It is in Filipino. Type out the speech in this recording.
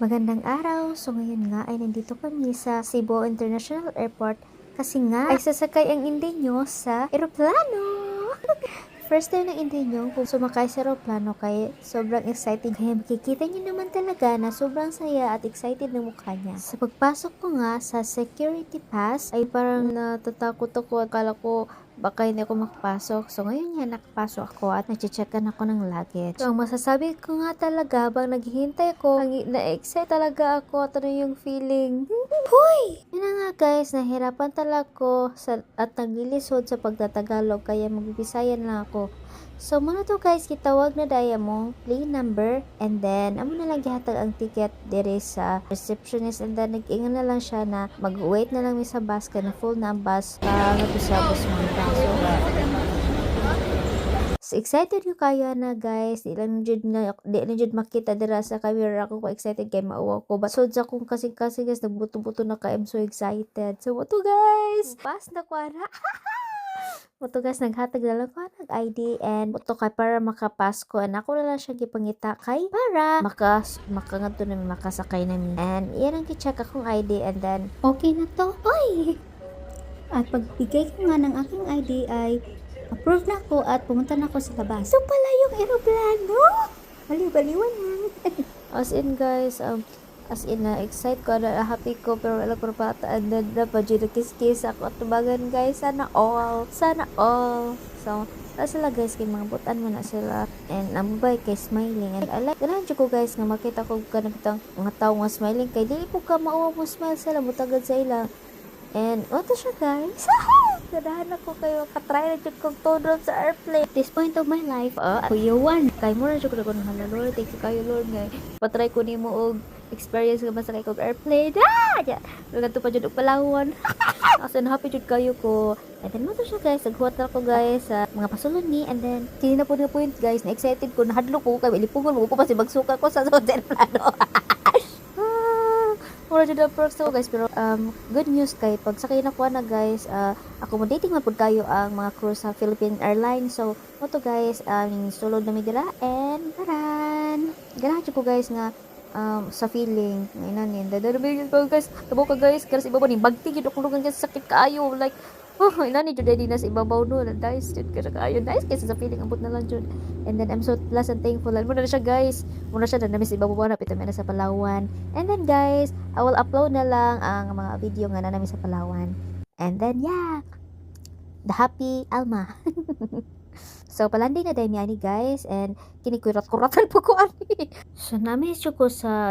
Magandang araw! So ngayon nga ay nandito kami sa Cebu International Airport kasi nga ay sasakay ang Indenyo sa eroplano! First time ng Indenyo kung sumakay sa eroplano kaya sobrang excited. Kaya makikita niyo naman talaga na sobrang saya at excited ng mukha niya. Sa pagpasok ko nga sa security pass ay parang natatakot ako. Akala ko baka hindi ako makapasok. So ngayon nga nakapasok ako at nag-checkan ako ng luggage. So ang masasabi ko nga talaga habang naghihintay ko, na-excite talaga ako at ano yung feeling. Hoy! Yun na nga guys, nahirapan talaga ko at naglilisod sa pagtatagalog kaya magbibisayan lang ako. So muna to guys, kitawag na daya mo, plane number, and then amo na lang gihatag ang ticket dire sa receptionist, and then nag-ingon na lang siya na mag-wait na lang mi sa bus ka na full na ang bus para matusabos mo yung kaso. So excited ko kayo na guys, di lang jud makita dira sa camera ako excited kay mauwa ko. Basod sa kung kasi guys, nagbuto-buto na ka, I'm so excited. So mo to guys, pass na ko ana. Motugas naghatag na lang ko ng ID and moto kay para makapasko and ako na lang siya gipangita kay para makangadto na makasakay namin. And iyan ang gi-check akong ID and then okay na to. Oy! At pagbigay ko nga ng aking ID ay approve na ako at pumunta na ako sa labas. So pala yung eroplano! Baliw-baliwan lang. As in guys, excited ko na happy ko pero wala ko pa na pa dyan kiss ako at tubagan guys, sana all so sila guys kay mga butan mo na sila and namubay kay smiling and I like ganahan ko guys nga makita ko kanang mga tao nga smiling kay dili po ka mauwa mo smile sila butagad sa ila and what siya guys. Ganahan ako kayo katry na dyan kong todo sa airplane. At this point of my life, kuyawan. Kaya mo na dyan ko na kung Lord, thank you kayo Lord nga. Patry ko ni mo og experience nga masakay kong airplane. Luganto pa dyan og Palawan. As in, happy dyan kayo ko. And then mo to siya guys, naghuwatal ko guys sa mga pasulon ni. And then, hindi na po na point guys, na excited ko, nahadlo ko, kaya ilipungon mo ko kasi magsuka ko sa aeroplano. Mura dyan ang perks guys, pero good news kay pagsakay na ko na guys, accommodating mapod kayo ang mga crew sa Philippine Airlines. So mo to guys, sulod na midira and taran ganahan ko guys nga sa feeling inanin dadabigin ko guys tabo ka guys kasi ibabaw ni bagti gid ako lugan kasi sakit kaayo like inani jud di na sa ibabaw no nice jud ka kaayo nice kasi sa feeling ambot na lang jud. And then I'm so blessed and thankful mo na siya guys, muna siya na miss ibabaw na pito na sa Palawan. And then guys, I will upload na lang ang mga video nga na namin sa Palawan. And then yeah, the happy Alma. So palanding na dahil ni ani guys and kinikurat-kuratan po ko ani. So na-miss ko sa